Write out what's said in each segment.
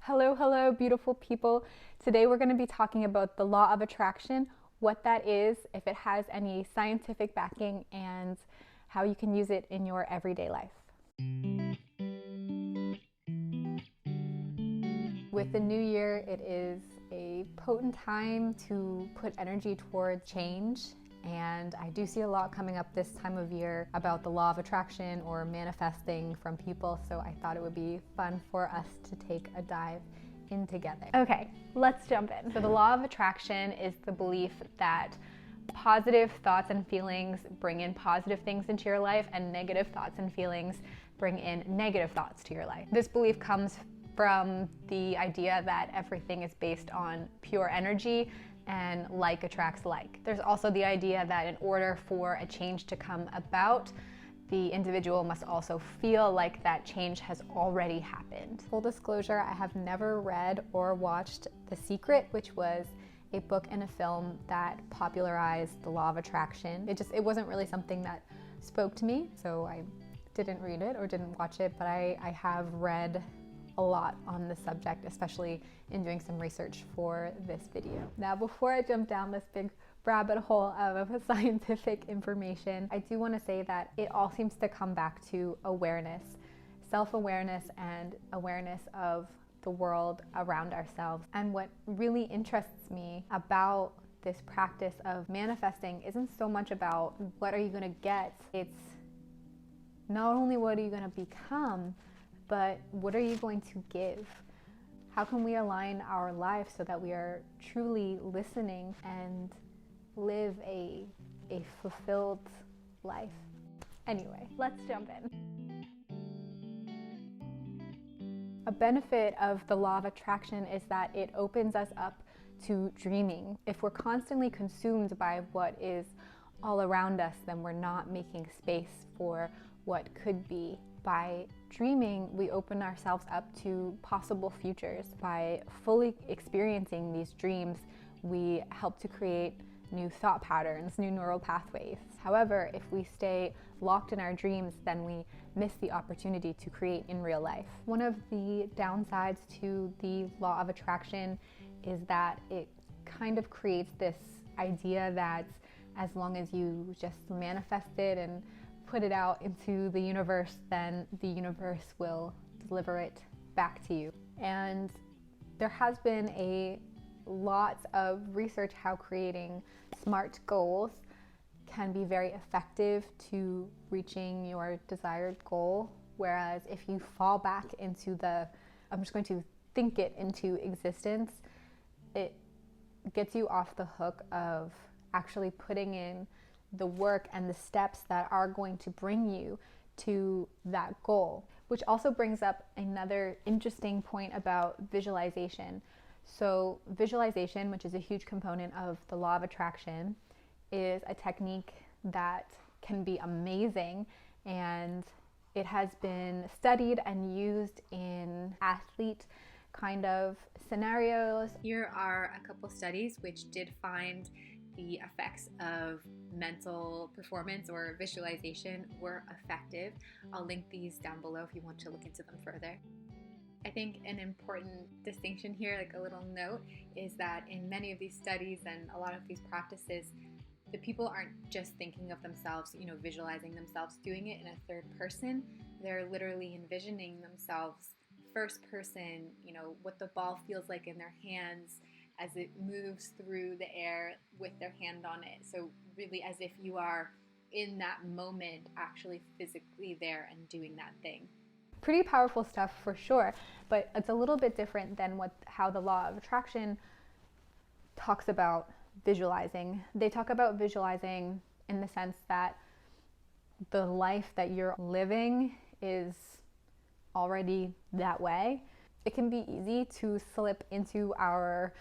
Hello, hello, beautiful people. Today we're going to be talking about the law of attraction, what that is, if it has any scientific backing, and how you can use it in your everyday life. With the new year, it is a potent time to put energy toward change. And I do see a lot coming up this time of year about the law of attraction or manifesting from people. So I thought it would be fun for us to take a dive in together. Okay, let's jump in. So the law of attraction is the belief that positive thoughts and feelings bring in positive things into your life, and negative thoughts and feelings bring in negative thoughts to your life. This belief comes from the idea that everything is based on pure energy and like attracts like. There's also the idea that in order for a change to come about, the individual must also feel like that change has already happened. Full disclosure, I have never read or watched The Secret, which was a book and a film that popularized the law of attraction. It wasn't really something that spoke to me, so I didn't read it or didn't watch it, but I have read a lot on the subject, especially in doing some research for this video. Now, before I jump down this big rabbit hole of scientific information, I do want to say that it all seems to come back to awareness, self-awareness, and awareness of the world around ourselves. And what really interests me about this practice of manifesting isn't so much about what are you going to get, it's not only what are you going to become, but what are you going to give? How can we align our life so that we are truly listening and live a fulfilled life? Anyway, let's jump in. A benefit of the law of attraction is that it opens us up to dreaming. If we're constantly consumed by what is all around us, then we're not making space for what could be. By dreaming, we open ourselves up to possible futures. By fully experiencing these dreams, we help to create new thought patterns, new neural pathways. However, if we stay locked in our dreams, then we miss the opportunity to create in real life. One of the downsides to the law of attraction is that it kind of creates this idea that as long as you just manifest it and put it out into the universe, then the universe will deliver it back to you. And there has been a lot of research how creating SMART goals can be very effective to reaching your desired goal. Whereas if you fall back into I'm just going to think it into existence, it gets you off the hook of actually putting in the work and the steps that are going to bring you to that goal. Which also brings up another interesting point about visualization. So visualization, which is a huge component of the law of attraction, is a technique that can be amazing, and it has been studied and used in athlete kind of scenarios. Here are a couple studies which did find the effects of mental performance or visualization were effective. I'll link these down below if you want to look into them further. I think an important distinction here, like a little note, is that in many of these studies and a lot of these practices, the people aren't just thinking of themselves, visualizing themselves doing it in a third person. They're literally envisioning themselves first person, what the ball feels like in their hands as it moves through the air with their hand on it. So really as if you are in that moment, actually physically there and doing that thing. Pretty powerful stuff for sure, but it's a little bit different than how the law of attraction talks about visualizing. They talk about visualizing in the sense that the life that you're living is already that way. It can be easy to slip into our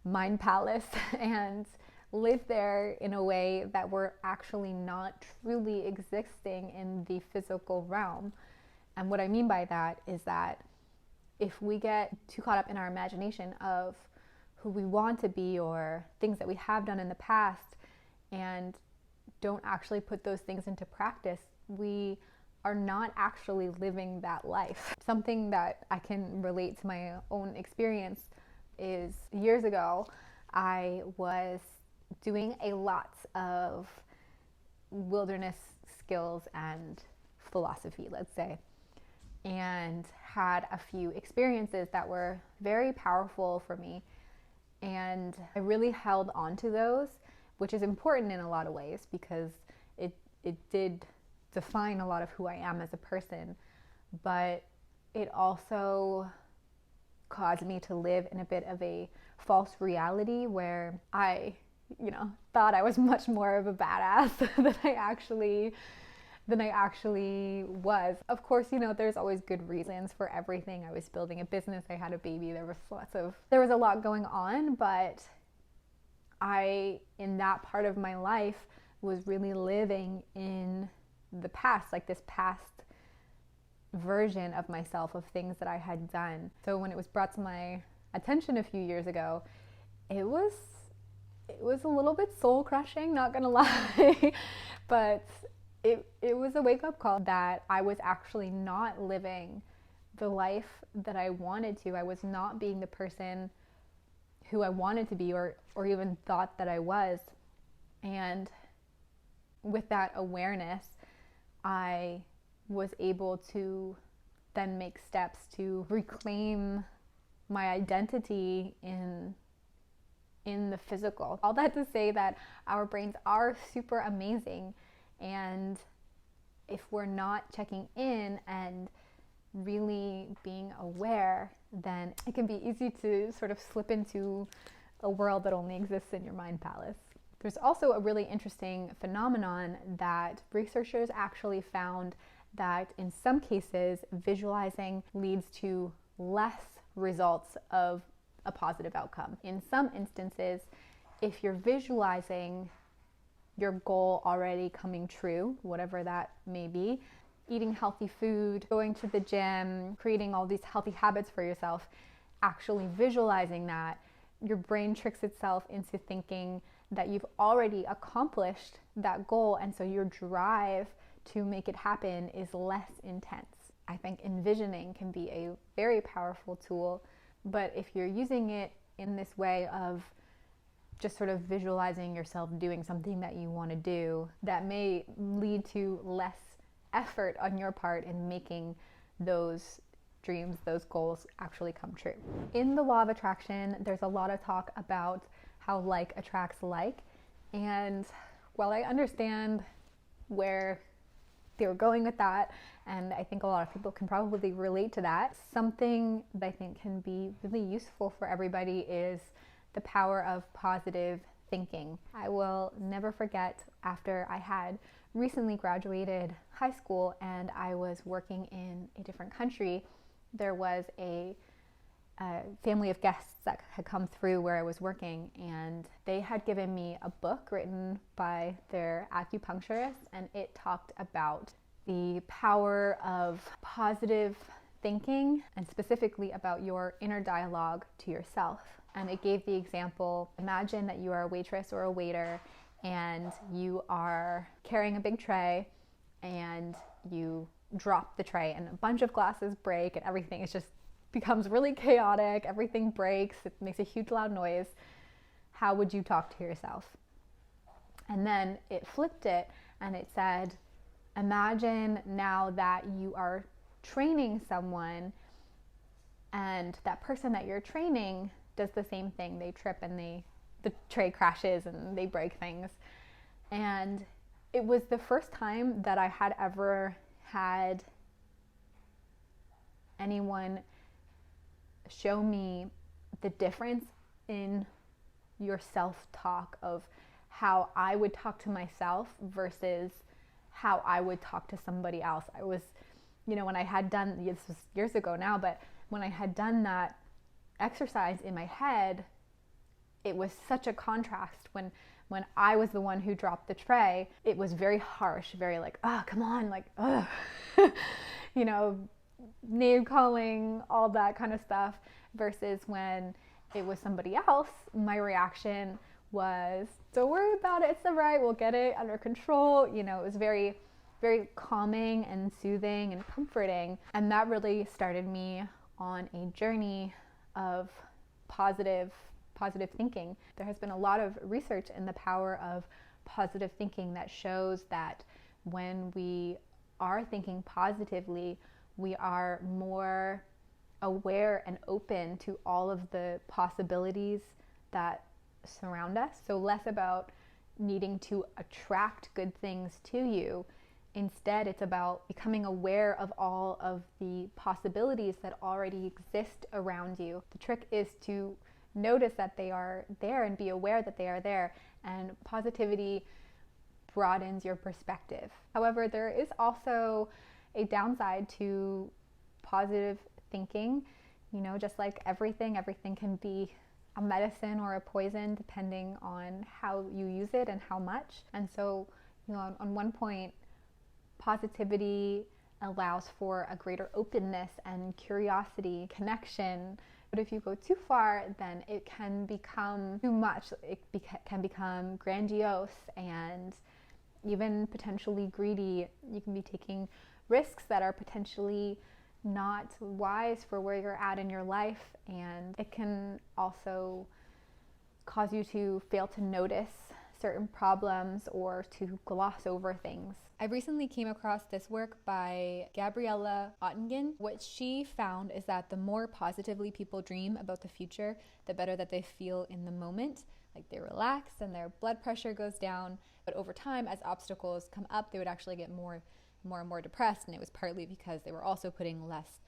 mind palace and live there in a way that we're actually not truly existing in the physical realm. And what I mean by that is that if we get too caught up in our imagination of who we want to be or things that we have done in the past and don't actually put those things into practice, we are not actually living that life. Something that I can relate to my own experience is years ago, I was doing a lot of wilderness skills and philosophy, let's say, and had a few experiences that were very powerful for me. And I really held on to those, which is important in a lot of ways because it did define a lot of who I am as a person, but it also caused me to live in a bit of a false reality where I, thought I was much more of a badass than I actually was. Of course, there's always good reasons for everything. I was building a business, I had a baby, there was a lot going on, but I, in that part of my life, was really living in the past, like this past version of myself, of things that I had done. So when it was brought to my attention a few years ago, it was a little bit soul crushing, not gonna lie, but it was a wake up call that I was actually not living the life that I wanted to. I was not being the person who I wanted to be or even thought that I was. And with that awareness, I was able to then make steps to reclaim my identity in the physical. All that to say that our brains are super amazing, and if we're not checking in and really being aware, then it can be easy to sort of slip into a world that only exists in your mind palace. There's also a really interesting phenomenon that researchers actually found that in some cases, visualizing leads to less results of a positive outcome. In some instances, if you're visualizing your goal already coming true, whatever that may be, eating healthy food, going to the gym, creating all these healthy habits for yourself, actually visualizing that, your brain tricks itself into thinking that you've already accomplished that goal, and so your drive to make it happen is less intense. I think envisioning can be a very powerful tool, but if you're using it in this way of just sort of visualizing yourself doing something that you want to do, that may lead to less effort on your part in making those dreams, those goals actually come true. In the law of attraction, there's a lot of talk about how like attracts like, and while I understand where they were going with that, and I think a lot of people can probably relate to that, something that I think can be really useful for everybody is the power of positive thinking. I will never forget, after I had recently graduated high school and I was working in a different country, there was a family of guests that had come through where I was working, and they had given me a book written by their acupuncturist, and it talked about the power of positive thinking and specifically about your inner dialogue to yourself. And it gave the example, imagine that you are a waitress or a waiter and you are carrying a big tray and you drop the tray and a bunch of glasses break and everything is just becomes really chaotic, everything breaks, it makes a huge loud noise. How would you talk to yourself? And then it flipped it and it said, imagine now that you are training someone and that person that you're training does the same thing. They trip and the tray crashes and they break things. And it was the first time that I had ever had anyone show me the difference in your self-talk of how I would talk to myself versus how I would talk to somebody else. I was, when I had done, this was years ago now, but when I had done that exercise in my head, it was such a contrast. When I was the one who dropped the tray, it was very harsh, very like, oh, come on, like, ugh, name calling, all that kind of stuff, versus when it was somebody else, my reaction was, don't worry about it, it's all right, we'll get it under control. It was very very calming and soothing and comforting. And that really started me on a journey of positive thinking. There has been a lot of research in the power of positive thinking that shows that when we are thinking positively, we are more aware and open to all of the possibilities that surround us. So less about needing to attract good things to you. Instead, it's about becoming aware of all of the possibilities that already exist around you. The trick is to notice that they are there and be aware that they are there. And positivity broadens your perspective. However, there is also a downside to positive thinking. You know, just like everything can be a medicine or a poison depending on how you use it and how much. And so, you know, on one point, positivity allows for a greater openness and curiosity, connection. But if you go too far, then it can become too much. It can become grandiose and even potentially greedy. You can be taking risks that are potentially not wise for where you're at in your life, and it can also cause you to fail to notice certain problems or to gloss over things. I recently came across this work by Gabriella Oettingen. What she found is that the more positively people dream about the future, the better that they feel in the moment. Like, they relax and their blood pressure goes down. But over time, as obstacles come up, they would actually get more and more depressed. And it was partly because they were also putting less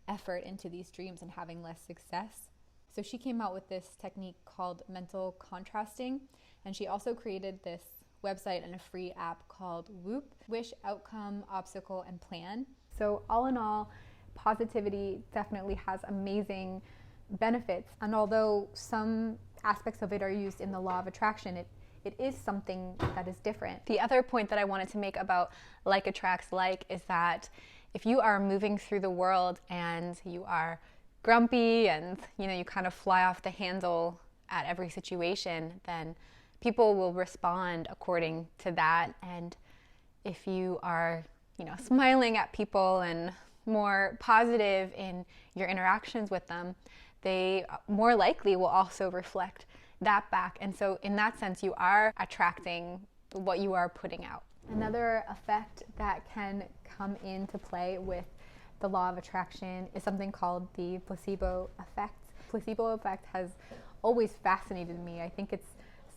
effort into these dreams and having less success. So she came out with this technique called mental contrasting. And she also created this website and a free app called Whoop, Wish, Outcome, Obstacle, and Plan. So all in all, positivity definitely has amazing benefits. And although some aspects of it are used in the law of attraction, it is something that is different. The other point that I wanted to make about like attracts like is that if you are moving through the world and you are grumpy and, you know, you kind of fly off the handle at every situation, then people will respond according to that. And if you are, you know, smiling at people and more positive in your interactions with them, they more likely will also reflect that back. And so in that sense, you are attracting what you are putting out. Another effect that can come into play with the law of attraction is something called the placebo effect. Placebo effect has always fascinated me. I think it's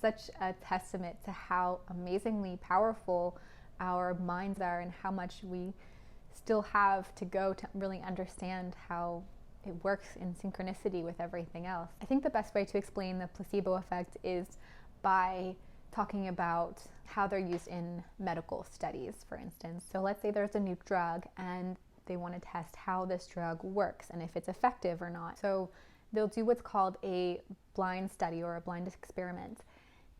such a testament to how amazingly powerful our minds are and how much we still have to go to really understand how it works in synchronicity with everything else. I think the best way to explain the placebo effect is by talking about how they're used in medical studies, for instance. So let's say there's a new drug and they want to test how this drug works and if it's effective or not. So they'll do what's called a blind study or a blind experiment.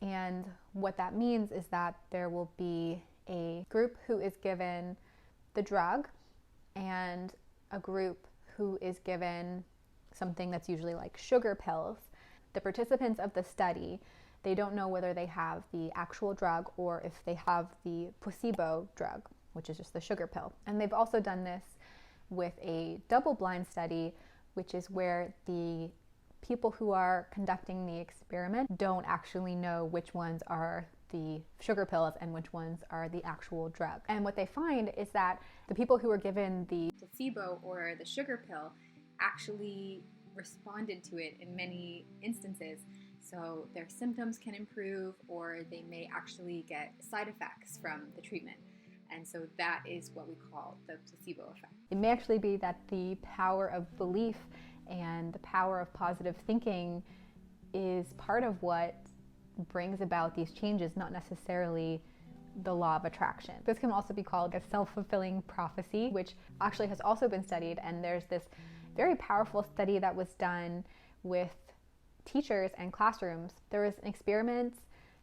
And what that means is that there will be a group who is given the drug and a group who is given something that's usually like sugar pills. The participants of the study, they don't know whether they have the actual drug or if they have the placebo drug, which is just the sugar pill. And they've also done this with a double-blind study, which is where the people who are conducting the experiment don't actually know which ones are the sugar pills and which ones are the actual drug. And what they find is that the people who were given the placebo or the sugar pill actually responded to it in many instances. So their symptoms can improve, or they may actually get side effects from the treatment. And so that is what we call the placebo effect. It may actually be that the power of belief and the power of positive thinking is part of what brings about these changes, not necessarily the law of attraction. This can also be called a self-fulfilling prophecy, which actually has also been studied. And there's this very powerful study that was done with teachers and classrooms. There was an experiment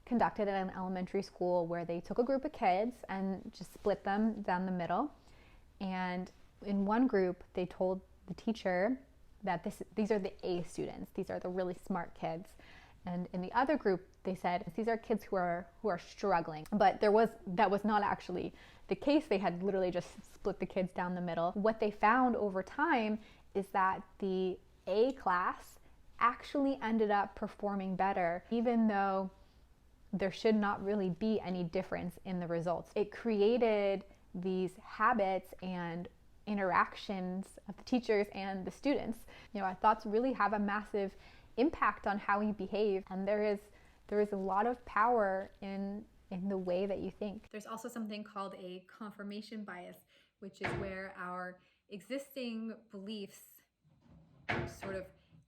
conducted at an elementary school where they took a group of kids and just split them down the middle. And in one group, they told the teacher that these are the A students. These are the really smart kids. And in the other group, they said these are kids who are struggling, but that was not actually the case. They had literally just split the kids down the middle. What they found over time is that the A class actually ended up performing better, even though there should not really be any difference in the results. It created these habits and interactions of the teachers and the students. Our thoughts really have a massive impact on how we behave, and there is a lot of power in the way that you think. There's also something called a confirmation bias, which is where our existing beliefs sort of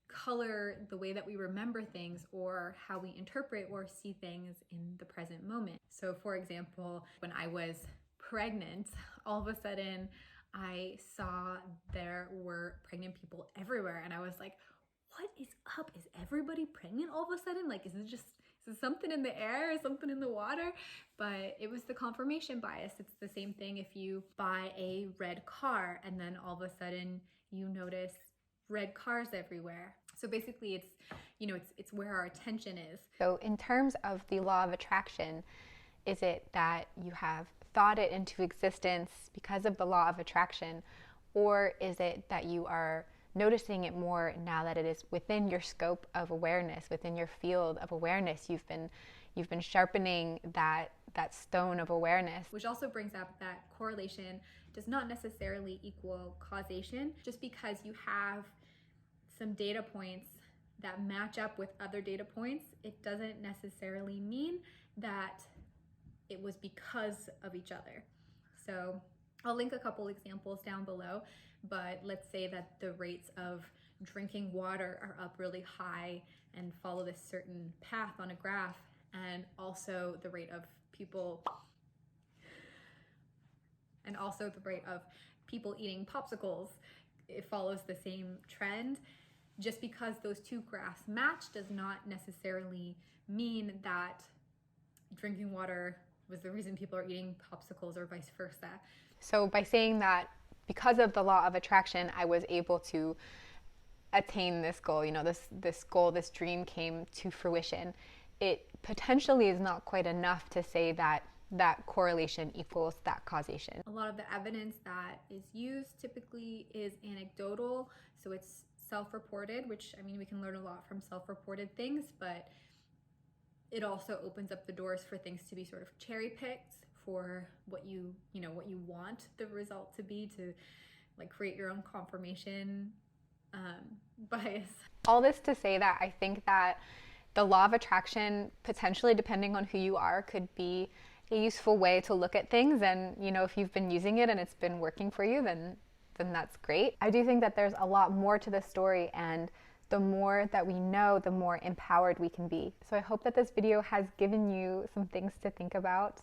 color the way that we remember things or how we interpret or see things in the present moment. So for example, when I was pregnant, all of a sudden I saw there were pregnant people everywhere, and I was like, what is up? Is everybody pregnant all of a sudden? Like, is it something in the air? Is something in the water? But it was the confirmation bias. It's the same thing if you buy a red car and then all of a sudden you notice red cars everywhere. So basically it's where our attention is. So in terms of the law of attraction, is it that you have thought it into existence because of the law of attraction, or is it that you are noticing it more now that it is within your scope of awareness, within your field of awareness? You've been sharpening that stone of awareness. Which also brings up that correlation does not necessarily equal causation. Just because you have some data points that match up with other data points, it doesn't necessarily mean that it was because of each other. So I'll link a couple examples down below, but let's say that the rates of drinking water are up really high and follow this certain path on a graph, and also the rate of people eating popsicles, it follows the same trend. Just because those two graphs match does not necessarily mean that drinking water was the reason people are eating popsicles or vice versa. So by saying that because of the law of attraction, I was able to attain this goal, this goal, this dream came to fruition, it potentially is not quite enough to say that correlation equals that causation. A lot of the evidence that is used typically is anecdotal, so it's self-reported, which, we can learn a lot from self-reported things, but it also opens up the doors for things to be sort of cherry-picked for what you want the result to be, to like create your own confirmation bias. All this to say that I think that the law of attraction, potentially depending on who you are, could be a useful way to look at things, and if you've been using it and it's been working for you, then that's great. I do think that there's a lot more to this story, and the more that we know, the more empowered we can be. So I hope that this video has given you some things to think about.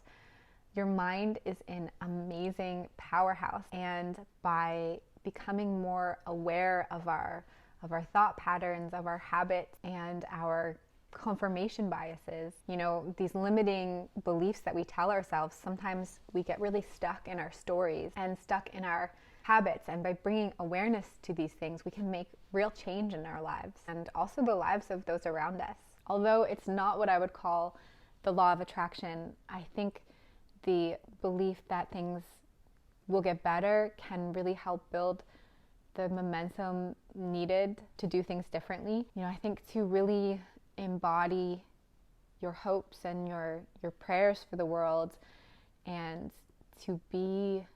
Your mind is an amazing powerhouse, and by becoming more aware of our thought patterns, of our habits, and our confirmation biases, these limiting beliefs that we tell ourselves, sometimes we get really stuck in our stories and stuck in our habits, and by bringing awareness to these things, we can make real change in our lives and also the lives of those around us. Although it's not what I would call the law of attraction, I think the belief that things will get better can really help build the momentum needed to do things differently. I think to really embody your hopes and your prayers for the world, and to be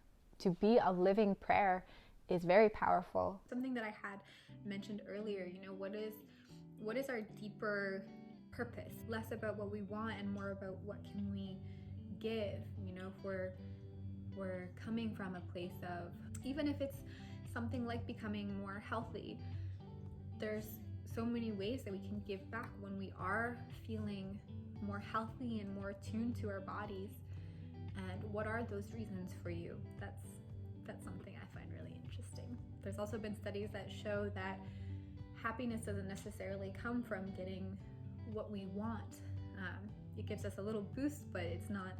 a living prayer, is very powerful. Something that I had mentioned earlier, what is our deeper purpose? Less about what we want and more about what can we give. If we're coming from a place of, even if it's something like becoming more healthy, there's so many ways that we can give back when we are feeling more healthy and more attuned to our bodies. And what are those reasons for you? That's something I find really interesting. There's also been studies that show that happiness doesn't necessarily come from getting what we want. It gives us a little boost, but it's not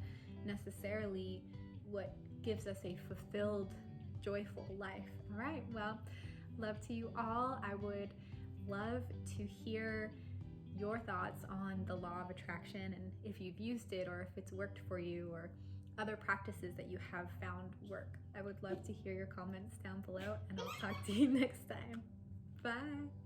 necessarily what gives us a fulfilled, joyful life. All right, well, love to you all. I would love to hear your thoughts on the law of attraction, and if you've used it or if it's worked for you, or other practices that you have found work. I would love to hear your comments down below, and I'll talk to you next time. Bye.